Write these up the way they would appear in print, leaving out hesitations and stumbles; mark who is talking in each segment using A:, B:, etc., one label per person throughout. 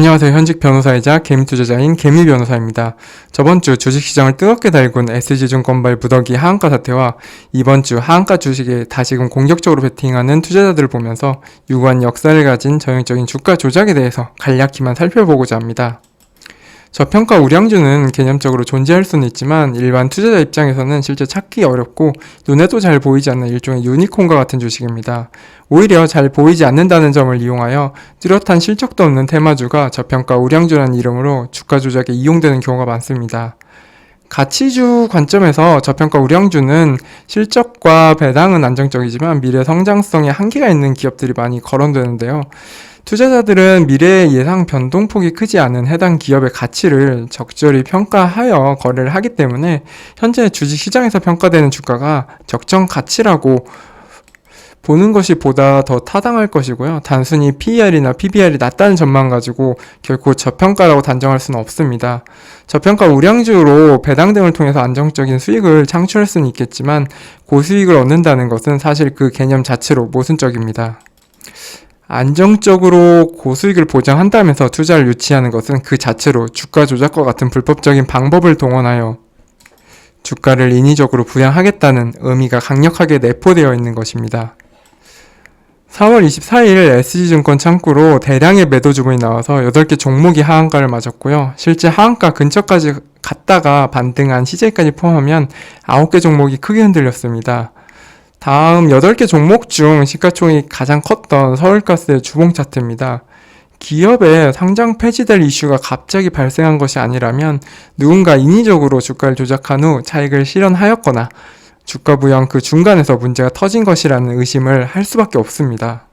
A: 안녕하세요. 현직 변호사이자 개미 투자자인 개미 변호사입니다. 저번 주 주식시장을 뜨겁게 달군 SG증권발 무더기 하한가 사태와 이번 주 하한가 주식에 다시금 공격적으로 베팅하는 투자자들을 보면서 유구한 역사를 가진 전형적인 주가 조작에 대해서 간략히만 살펴보고자 합니다. 저평가 우량주는 개념적으로 존재할 수는 있지만 일반 투자자 입장에서는 실제 찾기 어렵고 눈에도 잘 보이지 않는 일종의 유니콘과 같은 주식입니다. 오히려 잘 보이지 않는다는 점을 이용하여 뚜렷한 실적도 없는 테마주가 저평가 우량주라는 이름으로 주가 조작에 이용되는 경우가 많습니다. 가치주 관점에서 저평가 우량주는 실적과 배당은 안정적이지만 미래 성장성에 한계가 있는 기업들이 많이 거론되는데요. 투자자들은 미래의 예상 변동폭이 크지 않은 해당 기업의 가치를 적절히 평가하여 거래를 하기 때문에 현재 주식시장에서 평가되는 주가가 적정 가치라고 보는 것이 보다 더 타당할 것이고요. 단순히 PER이나 PBR이 낮다는 점만 가지고 결코 저평가라고 단정할 수는 없습니다. 저평가 우량주로 배당 등을 통해서 안정적인 수익을 창출할 수는 있겠지만 고수익을 얻는다는 것은 사실 그 개념 자체로 모순적입니다. 안정적으로 고수익을 보장한다면서 투자를 유치하는 것은 그 자체로 주가 조작과 같은 불법적인 방법을 동원하여 주가를 인위적으로 부양하겠다는 의미가 강력하게 내포되어 있는 것입니다. 4월 24일 SG증권 창구로 대량의 매도 주문이 나와서 8개 종목이 하한가를 맞았고요. 실제 하한가 근처까지 갔다가 반등한 CJ까지 포함하면 9개 종목이 크게 흔들렸습니다. 다음 8개 종목 중 시가총액이 가장 컸던 서울가스의 주봉 차트입니다. 기업의 상장 폐지될 이슈가 갑자기 발생한 것이 아니라면 누군가 인위적으로 주가를 조작한 후 차익을 실현하였거나 주가 부양 그 중간에서 문제가 터진 것이라는 의심을 할 수밖에 없습니다.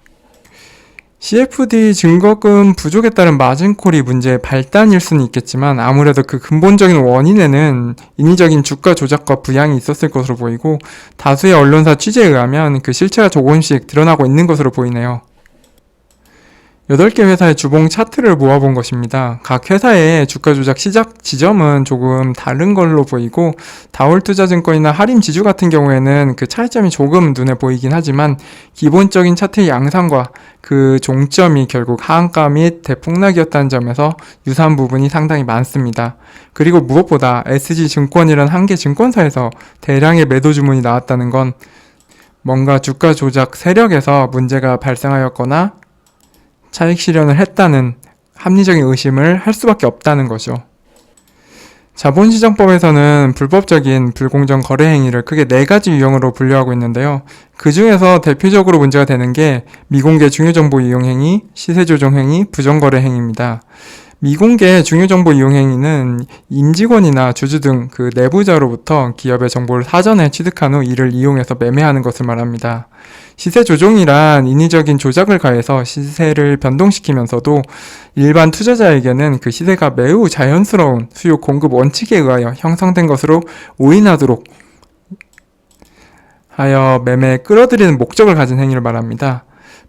A: CFD 증거금 부족에 따른 마진콜이 문제의 발단일 수는 있겠지만 아무래도 그 근본적인 원인에는 인위적인 주가 조작과 부양이 있었을 것으로 보이고 다수의 언론사 취재에 의하면 그 실체가 조금씩 드러나고 있는 것으로 보이네요. 8개 회사의 주봉 차트를 모아본 것입니다. 각 회사의 주가 조작 시작 지점은 조금 다른 걸로 보이고 다올투자증권이나 하림지주 같은 경우에는 그 차이점이 조금 눈에 보이긴 하지만 기본적인 차트의 양상과 그 종점이 결국 하한가 및 대폭락이었다는 점에서 유사한 부분이 상당히 많습니다. 그리고 무엇보다 SG증권이라는 한개 증권사에서 대량의 매도 주문이 나왔다는 건 뭔가 주가 조작 세력에서 문제가 발생하였거나 차익 실현을 했다는 합리적인 의심을 할 수밖에 없다는 거죠. 자본시장법에서는 불법적인 불공정 거래 행위를 크게 4가지 유형으로 분류하고 있는데요. 그 중에서 대표적으로 문제가 되는 게 미공개 중요정보 이용 행위, 시세조정 행위, 부정거래 행위입니다. 미공개 중요정보 이용 행위는 임직원이나 주주 등 그 내부자로부터 기업의 정보를 사전에 취득한 후 이를 이용해서 매매하는 것을 말합니다. 시세 조종이란 인위적인 조작을 가해서 시세를 변동시키면서도 일반 투자자에게는 그 시세가 매우 자연스러운 수요 공급 원칙에 의하여 형성된 것으로 오인하도록 하여 매매에 끌어들이는 목적을 가진 행위를 말합니다.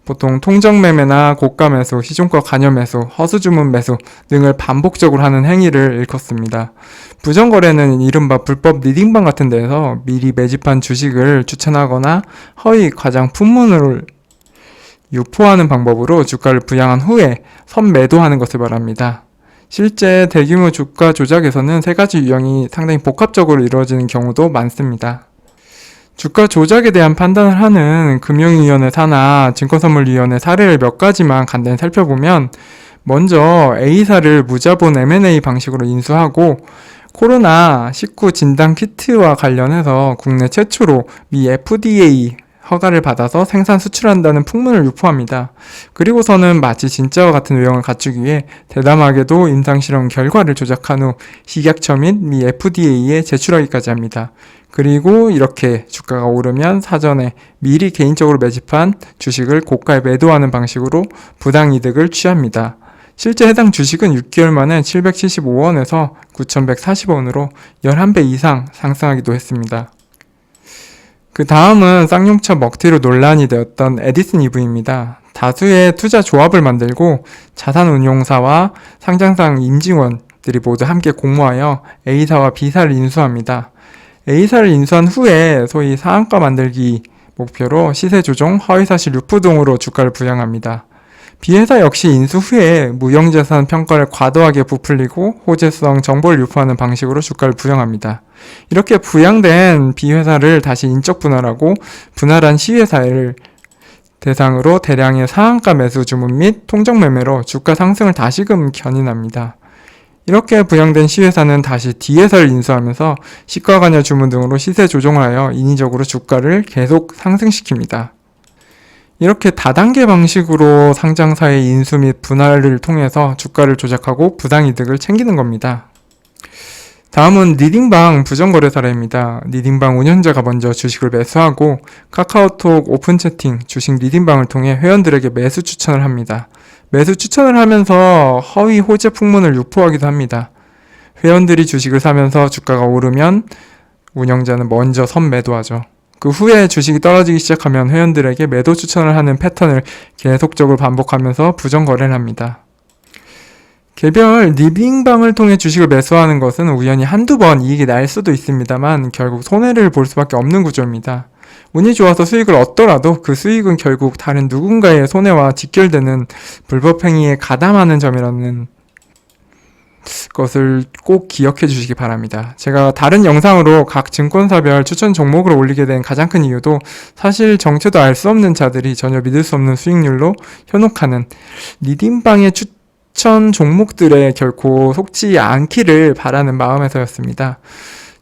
A: 보통 통정매매나 고가매수, 시종가 관여매수, 허수주문 매수 등을 반복적으로 하는 행위를 일컫습니다. 부정거래는 이른바 불법 리딩방 같은 데에서 미리 매집한 주식을 추천하거나 허위 과장 품문을 유포하는 방법으로 주가를 부양한 후에 선매도하는 것을 말합니다. 실제 대규모 주가 조작에서는 3가지 유형이 상당히 복합적으로 이루어지는 경우도 많습니다. 주가 조작에 대한 판단을 하는 금융위원회 사나 증권선물위원회 사례를 몇 가지만 간단히 살펴보면 먼저 A사를 무자본 M&A 방식으로 인수하고 코로나19 진단 키트와 관련해서 국내 최초로 미 FDA 허가를 받아서 생산 수출한다는 풍문을 유포합니다. 그리고서는 마치 진짜와 같은 외형을 갖추기 위해 대담하게도 임상실험 결과를 조작한 후 식약처 및 미 FDA에 제출하기까지 합니다. 그리고 이렇게 주가가 오르면 사전에 미리 개인적으로 매집한 주식을 고가에 매도하는 방식으로 부당이득을 취합니다. 실제 해당 주식은 6개월 만에 775원에서 9,140원으로 11배 이상 상승하기도 했습니다. 그 다음은 쌍용차 먹튀로 논란이 되었던 에디슨 EV입니다. 다수의 투자 조합을 만들고 자산운용사와 상장상 임직원들이 모두 함께 공모하여 A사와 B사를 인수합니다. A사를 인수한 후에 소위 상한가 만들기 목표로 시세 조정, 허위사실 유포 등으로 주가를 부양합니다. B회사 역시 인수 후에 무형자산 평가를 과도하게 부풀리고 호재성 정보를 유포하는 방식으로 주가를 부양합니다. 이렇게 부양된 B회사를 다시 인적 분할하고 분할한 C회사를 대상으로 대량의 상한가 매수 주문 및 통정 매매로 주가 상승을 다시금 견인합니다. 이렇게 부양된 C회사는 다시 D회사를 인수하면서 시가관여 주문 등으로 시세 조정을 하여 인위적으로 주가를 계속 상승시킵니다. 이렇게 다단계 방식으로 상장사의 인수 및 분할을 통해서 주가를 조작하고 부당이득을 챙기는 겁니다. 다음은 리딩방 부정거래 사례입니다. 리딩방 운영자가 먼저 주식을 매수하고 카카오톡 오픈채팅 주식 리딩방을 통해 회원들에게 매수 추천을 합니다. 매수 추천을 하면서 허위 호재 풍문을 유포하기도 합니다. 회원들이 주식을 사면서 주가가 오르면 운영자는 먼저 선매도하죠. 그 후에 주식이 떨어지기 시작하면 회원들에게 매도 추천을 하는 패턴을 계속적으로 반복하면서 부정거래를 합니다. 개별 리딩방을 통해 주식을 매수하는 것은 우연히 한두 번 이익이 날 수도 있습니다만 결국 손해를 볼 수밖에 없는 구조입니다. 운이 좋아서 수익을 얻더라도 그 수익은 결국 다른 누군가의 손해와 직결되는 불법 행위에 가담하는 점이라는 것을 꼭 기억해 주시기 바랍니다. 제가 다른 영상으로 각 증권사별 추천 종목을 올리게 된 가장 큰 이유도 사실 정체도 알 수 없는 자들이 전혀 믿을 수 없는 수익률로 현혹하는 리딩방의 추천 종목들에 결코 속지 않기를 바라는 마음에서였습니다.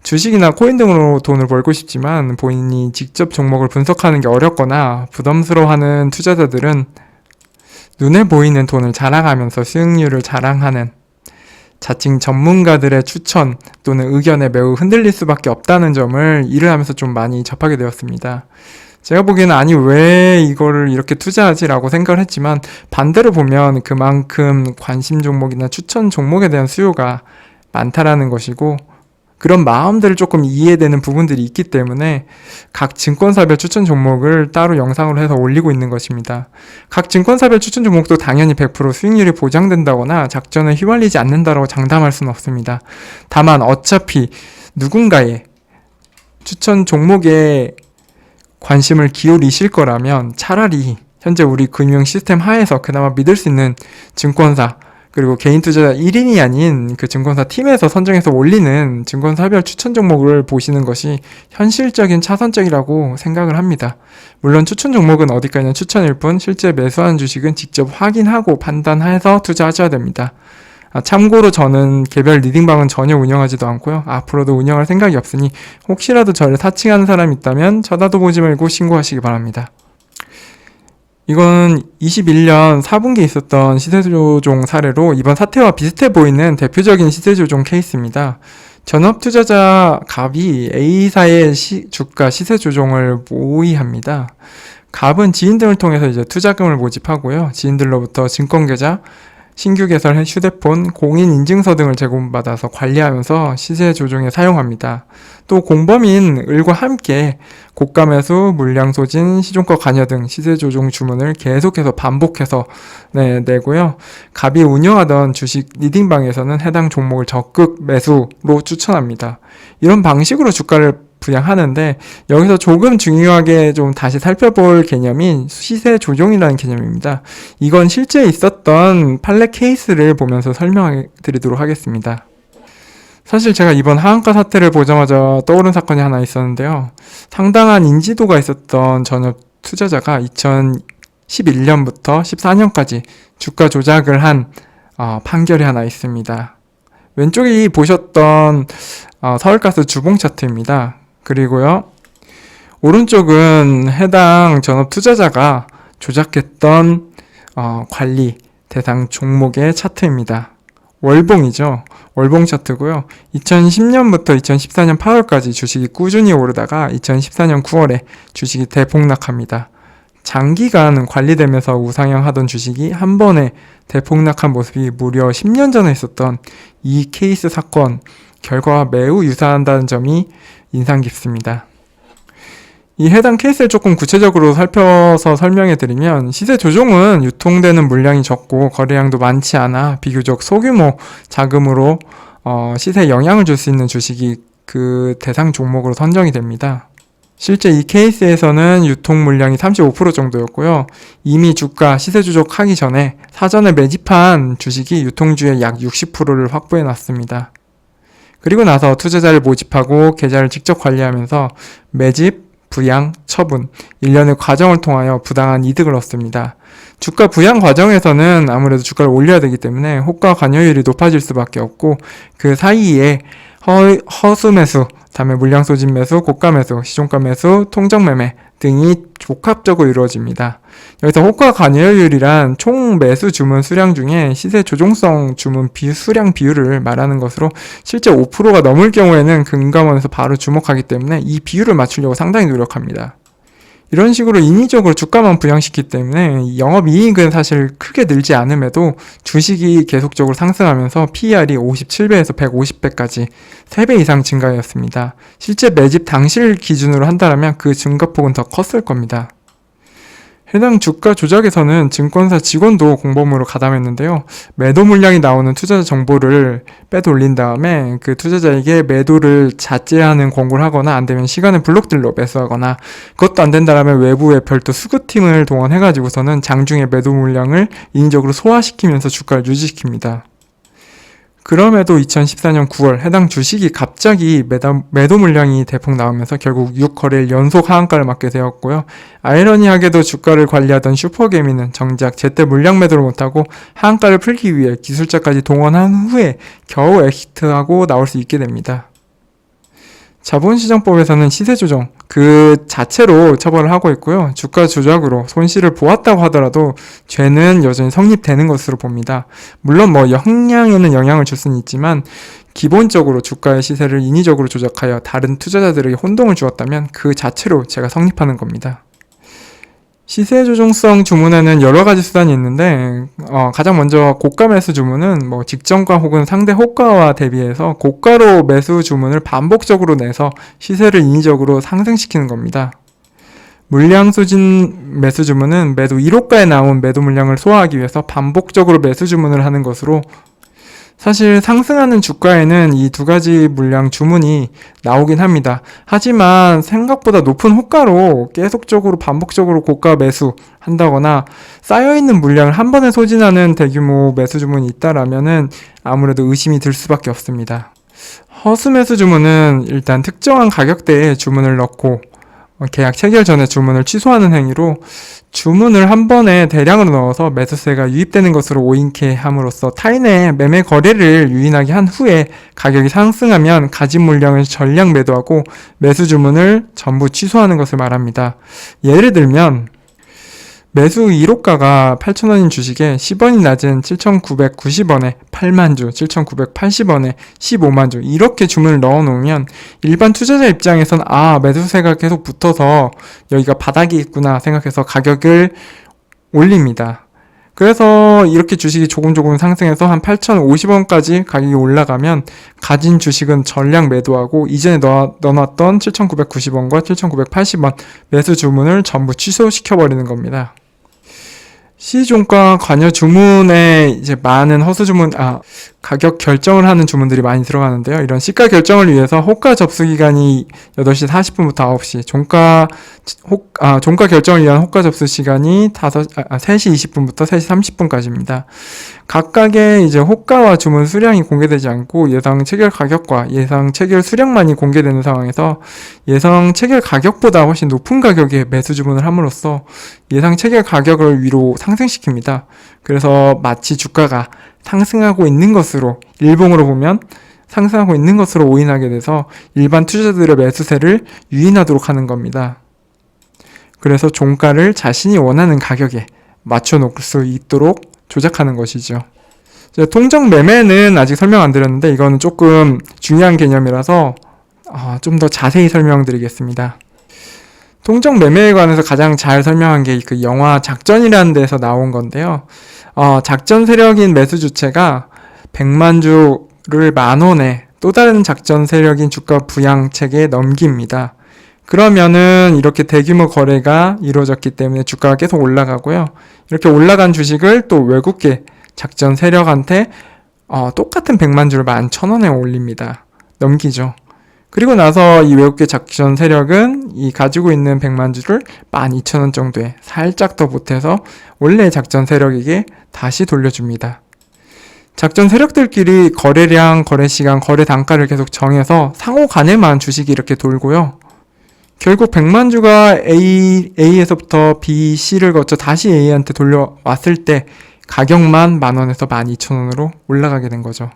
A: 주식이나 코인 등으로 돈을 벌고 싶지만 본인이 직접 종목을 분석하는 게 어렵거나 부담스러워하는 투자자들은 눈에 보이는 돈을 자랑하면서 수익률을 자랑하는 자칭 전문가들의 추천 또는 의견에 매우 흔들릴 수밖에 없다는 점을 일을 하면서 좀 많이 접하게 되었습니다. 제가 보기에는 아니 왜 이거를 이렇게 투자하지? 라고 생각을 했지만 반대로 보면 그만큼 관심 종목이나 추천 종목에 대한 수요가 많다라는 것이고 그런 마음들을 조금 이해되는 부분들이 있기 때문에 각 증권사별 추천 종목을 따로 영상으로 해서 올리고 있는 것입니다. 각 증권사별 추천 종목도 당연히 100% 수익률이 보장된다거나 작전에 휘말리지 않는다고 장담할 수는 없습니다. 다만 어차피 누군가의 추천 종목에 관심을 기울이실 거라면 차라리 현재 우리 금융 시스템 하에서 그나마 믿을 수 있는 증권사 그리고 개인 투자자 1인이 아닌 그 증권사 팀에서 선정해서 올리는 증권사별 추천 종목을 보시는 것이 현실적인 차선적이라고 생각을 합니다. 물론 추천 종목은 어디까지나 추천일 뿐 실제 매수하는 주식은 직접 확인하고 판단해서 투자하셔야 됩니다. 참고로 저는 개별 리딩방은 전혀 운영하지도 않고요. 앞으로도 운영할 생각이 없으니 혹시라도 저를 사칭하는 사람이 있다면 쳐다도 보지 말고 신고하시기 바랍니다. 이건 21년 4분기에 있었던 시세조종 사례로 이번 사태와 비슷해 보이는 대표적인 시세조종 케이스입니다. 전업투자자 갑이 A사의 주가 시세조종을 모의합니다. 갑은 지인 등을 통해서 이제 투자금을 모집하고요. 지인들로부터 증권계좌, 신규 개설 휴대폰, 공인인증서 등을 제공받아서 관리하면서 시세 조정에 사용합니다. 또 공범인 을과 함께 고가 매수, 물량 소진, 시종가 관여 등 시세 조정 주문을 계속해서 반복해서 내고요. 갑이 운영하던 주식 리딩방에서는 해당 종목을 적극 매수로 추천합니다. 이런 방식으로 주가를 부양하는데 여기서 조금 중요하게 좀 다시 살펴볼 개념이 시세 조정이라는 개념입니다. 이건 실제 있었던 판례 케이스를 보면서 설명해 드리도록 하겠습니다. 사실 제가 이번 하한가 사태를 보자마자 떠오른 사건이 하나 있었는데요. 상당한 인지도가 있었던 전업 투자자가 2011년부터 14년까지 주가 조작을 한 판결이 하나 있습니다. 왼쪽이 보셨던 서울가스 주봉 차트입니다. 그리고요, 오른쪽은 해당 전업 투자자가 조작했던 관리 대상 종목의 차트입니다. 월봉이죠. 월봉 차트고요. 2010년부터 2014년 8월까지 주식이 꾸준히 오르다가 2014년 9월에 주식이 대폭락합니다. 장기간 관리되면서 우상향하던 주식이 한 번에 대폭락한 모습이 무려 10년 전에 있었던 이 케이스 사건 결과와 매우 유사한다는 점이 인상 깊습니다. 이 해당 케이스를 조금 구체적으로 살펴서 설명해 드리면 시세 조종은 유통되는 물량이 적고 거래량도 많지 않아 비교적 소규모 자금으로 시세에 영향을 줄 수 있는 주식이 그 대상 종목으로 선정이 됩니다. 실제 이 케이스에서는 유통 물량이 35% 정도였고요. 이미 주가 시세 조작하기 전에 사전에 매집한 주식이 유통주의 약 60%를 확보해 놨습니다. 그리고 나서 투자자를 모집하고 계좌를 직접 관리하면서 매집, 부양, 처분, 일련의 과정을 통하여 부당한 이득을 얻습니다. 주가 부양 과정에서는 아무래도 주가를 올려야 되기 때문에 호가 관여율이 높아질 수밖에 없고 그 사이에 허수 매수, 다음에 물량 소진 매수, 고가 매수, 시종가 매수, 통정 매매 등이 복합적으로 이루어집니다. 여기서 호가 관여율이란 총 매수 주문 수량 중에 시세 조종성 주문 수량 비율을 말하는 것으로 실제 5%가 넘을 경우에는 금감원에서 바로 주목하기 때문에 이 비율을 맞추려고 상당히 노력합니다. 이런 식으로 인위적으로 주가만 부양시키기 때문에 영업이익은 사실 크게 늘지 않음에도 주식이 계속적으로 상승하면서 PER이 57배에서 150배까지 3배 이상 증가하였습니다. 실제 매집 당시를 기준으로 한다면 그 증가폭은 더 컸을 겁니다. 해당 주가 조작에서는 증권사 직원도 공범으로 가담했는데요. 매도 물량이 나오는 투자자 정보를 빼돌린 다음에 그 투자자에게 매도를 자제하는 권고를 하거나 안되면 시간을 블록들로 매수하거나 그것도 안된다면 외부에 별도 수급팀을 동원해가지고서는 장중에 매도 물량을 인위적으로 소화시키면서 주가를 유지시킵니다. 그럼에도 2014년 9월 해당 주식이 갑자기 매도 물량이 대폭 나오면서 결국 6거래일 연속 하한가를 맞게 되었고요. 아이러니하게도 주가를 관리하던 슈퍼개미는 정작 제때 물량 매도를 못하고 하한가를 풀기 위해 기술자까지 동원한 후에 겨우 엑시트하고 나올 수 있게 됩니다. 자본시장법에서는 시세조정 그 자체로 처벌을 하고 있고요. 주가 조작으로 손실을 보았다고 하더라도 죄는 여전히 성립되는 것으로 봅니다. 물론 형량에는 영향을 줄 수는 있지만 기본적으로 주가의 시세를 인위적으로 조작하여 다른 투자자들에게 혼동을 주었다면 그 자체로 죄가 성립하는 겁니다. 시세 조정성 주문에는 여러 가지 수단이 있는데 가장 먼저 고가 매수 주문은 직전가 혹은 상대 호가와 대비해서 고가로 매수 주문을 반복적으로 내서 시세를 인위적으로 상승시키는 겁니다. 물량 소진 매수 주문은 매도 1호가에 나온 매도 물량을 소화하기 위해서 반복적으로 매수 주문을 하는 것으로 사실 상승하는 주가에는 이 두 가지 물량 주문이 나오긴 합니다. 하지만 생각보다 높은 호가로 계속적으로 반복적으로 고가 매수 한다거나 쌓여있는 물량을 한 번에 소진하는 대규모 매수 주문이 있다라면은 아무래도 의심이 들 수밖에 없습니다. 허수 매수 주문은 일단 특정한 가격대에 주문을 넣고 계약 체결 전에 주문을 취소하는 행위로 주문을 한 번에 대량으로 넣어서 매수세가 유입되는 것으로 오인케 함으로써 타인의 매매 거래를 유인하게 한 후에 가격이 상승하면 가진 물량을 전량 매도하고 매수 주문을 전부 취소하는 것을 말합니다. 예를 들면 매수 1호가가 8,000원인 주식에 10원이 낮은 7,990원에 8만주, 7,980원에 15만주 이렇게 주문을 넣어놓으면 일반 투자자 입장에선 매수세가 계속 붙어서 여기가 바닥이 있구나 생각해서 가격을 올립니다. 그래서 이렇게 주식이 조금 상승해서 한 8,050원까지 가격이 올라가면 가진 주식은 전량 매도하고 이전에 넣어놨던 7,990원과 7,980원 매수 주문을 전부 취소시켜버리는 겁니다. 시종가 관여 주문에 이제 많은 허수 주문, 가격 결정을 하는 주문들이 많이 들어가는데요. 이런 시가 결정을 위해서 호가 접수 기간이 8시 40분부터 9시, 종가 결정을 위한 호가 접수 시간이 3시 20분부터 3시 30분까지입니다. 각각의 이제 호가와 주문 수량이 공개되지 않고 예상 체결 가격과 예상 체결 수량만이 공개되는 상황에서 예상 체결 가격보다 훨씬 높은 가격에 매수 주문을 함으로써 예상 체결 가격을 위로 상승시킵니다. 그래서 마치 주가가 상승하고 있는 것으로, 일봉으로 보면 상승하고 있는 것으로 오인하게 돼서 일반 투자자들의 매수세를 유인하도록 하는 겁니다. 그래서 종가를 자신이 원하는 가격에 맞춰놓을 수 있도록 조작하는 것이죠. 통정 매매는 아직 설명 안 드렸는데 이거는 조금 중요한 개념이라서 좀 더 자세히 설명드리겠습니다. 통정 매매에 관해서 가장 잘 설명한 게 그 영화 작전이라는 데서 나온 건데요. 작전 세력인 매수 주체가 100만 주를 만원에 또 다른 작전 세력인 주가 부양 체계에 넘깁니다. 그러면은 이렇게 대규모 거래가 이루어졌기 때문에 주가가 계속 올라가고요. 이렇게 올라간 주식을 또 외국계 작전 세력한테 똑같은 100만 주를 11,000원에 올립니다. 넘기죠. 그리고 나서 이 외국계 작전 세력은 이 가지고 있는 100만 주를 12,000원 정도에 살짝 더 보태서 원래 작전 세력에게 다시 돌려줍니다. 작전 세력들끼리 거래량, 거래시간, 거래 단가를 계속 정해서 상호 간에만 주식이 이렇게 돌고요. 결국 100만 주가 A에서부터 B, C를 거쳐 다시 A한테 돌려왔을 때 가격만 10,000원에서 12,000원으로 올라가게 된 거죠.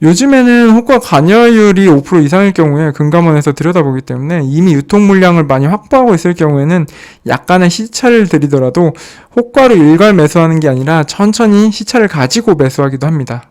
A: 요즘에는 호가 관여율이 5% 이상일 경우에 금감원에서 들여다보기 때문에 이미 유통 물량을 많이 확보하고 있을 경우에는 약간의 시차를 들이더라도 호가로 일괄 매수하는 게 아니라 천천히 시차를 가지고 매수하기도 합니다.